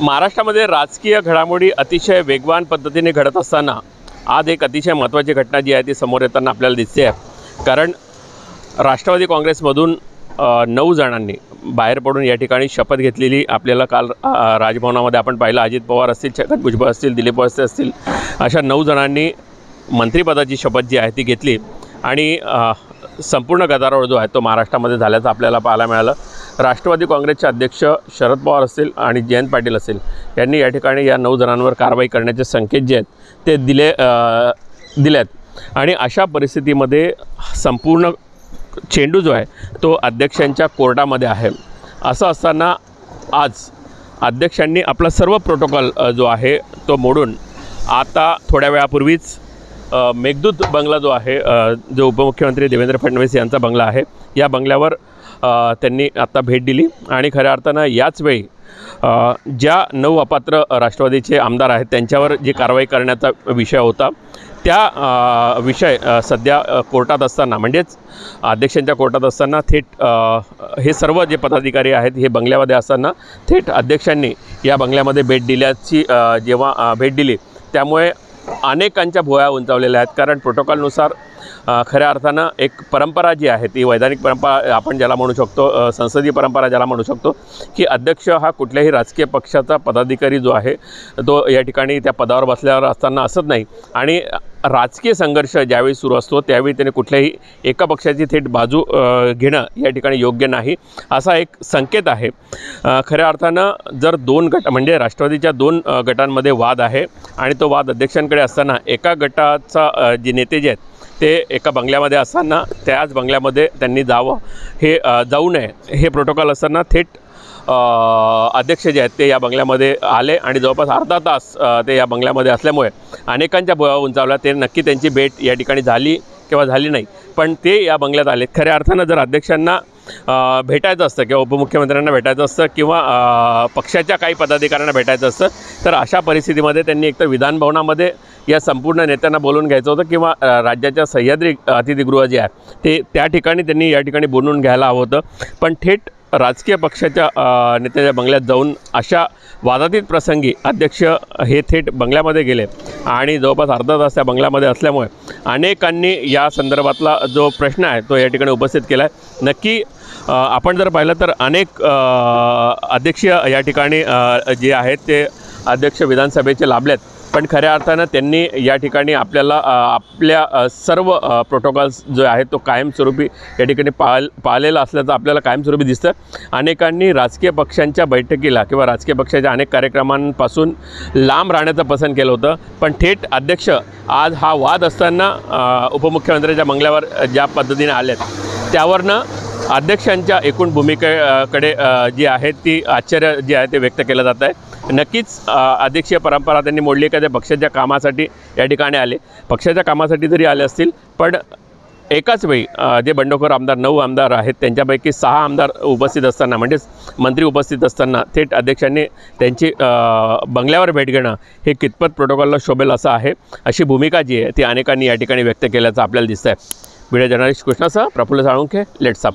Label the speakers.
Speaker 1: महाराष्ट्रामध्ये राजकीय घडामोडी अतिशय वेगवान पद्धतीने घडत असताना आज एक अतिशय महत्त्वाची घटना जी आहे ती समोर येताना आपल्याला दिसते आहे। कारण राष्ट्रवादी काँग्रेसमधून 9 जणांनी बाहेर पडून या ठिकाणी शपथ घेतलेली आपल्याला काल राजभवनामध्ये आपण पाहिलं। अजित पवार असतील, छगन भुजबळ असतील, दिलीप वळसे असतील, अशा 9 जणांनी मंत्रिपदाची शपथ जी आहे ती घेतली आणि संपूर्ण गदारोळ जो आहे तो महाराष्ट्रामध्ये झाल्याचं आपल्याला पाहायला मिळालं। राष्ट्रवादी काँग्रेसचे अध्यक्ष शरद पवार असतील आणि जयंत पाटील असतील यांनी या ठिकाणी या 9 जणांवर कारवाई करण्याचे संकेत जे आहेत ते दिलेत आणि अशा परिस्थितीमध्ये संपूर्ण चेंडू जो आहे तो अध्यक्षांच्या कोर्टामध्ये आहे। असं असताना आज अध्यक्षांनी आपला सर्व प्रोटोकॉल जो आहे तो मोडून आता थोड्या वेळापूर्वीच मेघदूत बंगला जो आहे, जो उपमुख्यमंत्री देवेंद्र फडणवीस यांचा बंगला आहे, या बंगल्यावर त्यांनी आता भेट दिली आणि खऱ्या अर्थानं याच वेळी ज्या 9 अपात्र राष्ट्रवादीचे आमदार आहेत त्यांच्यावर जी कारवाई करण्याचा विषय होता त्या विषय सध्या कोर्टात असताना, म्हणजेच अध्यक्षांच्या कोर्टात असताना थेट हे सर्व जे पदाधिकारी आहेत हे बंगल्यामध्ये असताना थेट अध्यक्षांनी या बंगल्यामध्ये भेट दिल्याची जेव्हा भेट दिली त्यामुळे अनेकांच्या भुवया उंचावलेल्या आहेत। कारण प्रोटोकॉलनुसार खऱ्या अर्थानं एक परंपरा जी आहे ती वैधानिक परंपरा आपण ज्याला म्हणू शकतो, संसदीय परंपरा ज्याला म्हणू शकतो, की अध्यक्ष हा कुठल्याही राजकीय पक्षाचा पदाधिकारी जो आहे तो या ठिकाणी त्या पदावर बसल्यावर असताना असत नाही आणि राजकीय संघर्ष ज्यावेळी सुरू असतो त्यावेळी त्याने कुठल्याही एका पक्षाची थेट बाजू घेणं या ठिकाणी योग्य नाही, असा एक संकेत आहे। खऱ्या अर्थानं जर 2 गट म्हणजे राष्ट्रवादीच्या 2 गटांमध्ये वाद आहे आणि तो वाद अध्यक्षांकडे असताना एका गटाचा जे नेते जे आहेत ते एका बंगल्यामध्ये असताना त्याच बंगल्यामध्ये त्यांनी जाऊ नये हे प्रोटोकॉल असताना थेट अध्यक्ष जे आहेत ते या बंगल्यामध्ये आले आणि जवळपास अर्धा तास ते या बंगल्यामध्ये असल्यामुळे अनेकांच्या भुवया उंचावल्या। ते नक्की त्यांची भेट या ठिकाणी झाली किंवा झाली नाही, पण ते या बंगल्यात आले। खऱ्या अर्थानं जर अध्यक्षांना भेटायचं असतं किंवा उपमुख्यमंत्र्यांना भेटायचं असतं किंवा पक्षाच्या काही पदाधिकाऱ्यांना भेटायचं असतं तर अशा परिस्थितीमध्ये त्यांनी एकतर विधानभवनामध्ये या संपूर्ण नेत्यांना बोलून घ्यायचं होतं किंवा राज्याच्या सह्याद्री अतिथीगृह जे आहे ते त्या ठिकाणी त्यांनी या ठिकाणी बोलून घ्यायला हवं होतं, पण थेट राजकीय पक्षाच्या नेत्याच्या बंगल्यात जाऊन अशा वादातीत प्रसंगी अध्यक्ष हे थेट बंगल्यामध्ये गेले आणि जवळपास अर्धा तास त्या बंगल्यामध्ये असल्यामुळे अनेकांनी या संदर्भातला जो प्रश्न आहे तो या ठिकाणी उपस्थित केला आहे। नक्की आपण जर पाहिलं तर अनेक अध्यक्षीय या ठिकाणी जे आहेत ते अध्यक्ष विधानसभेचे लाभलेत, पण खऱ्या अर्थानं त्यांनी या ठिकाणी आपल्या सर्व प्रोटोकॉल्स जो आहे तो कायमस्वरूपी या ठिकाणी पाळलेला असल्याचं आपल्याला कायमस्वरूपी दिसतं। अनेकांनी राजकीय पक्षांच्या बैठकीला किंवा राजकीय पक्षाच्या अनेक कार्यक्रमांपासून लांब राहण्याचं पसंत केलं होतं, पण थेट अध्यक्ष आज हा वाद असताना उपमुख्यमंत्र्यांच्या बंगल्यावर ज्या पद्धतीने आलेत त्यावरनं अध्यक्षांच्या एकूण भूमिकेकडे जी आहे ती आश्चर्य जे आहे ते व्यक्त केलं जात आहे। नक्कीच अध्यक्षीय परंपरा त्यांनी मोडली का ते पक्षाच्या कामासाठी या ठिकाणी आले, पक्षाच्या कामासाठी जरी आले असतील पण एकाच वेळी जे बंडखोर आमदार 9 आमदार आहेत त्यांच्यापैकी 6 आमदार उपस्थित असताना म्हणजेच मंत्री उपस्थित असताना थेट अध्यक्षांनी त्यांची बंगल्यावर भेट घेणं हे कितपत प्रोटोकॉलला शोभेल असं आहे, अशी भूमिका जी आहे ती अनेकांनी या ठिकाणी व्यक्त केल्याचं आपल्याला दिसतं आहे। व्हिडिओ जर्नलिस्ट कृष्णासह प्रफुल्ल साळुंखे, लेट्स अप।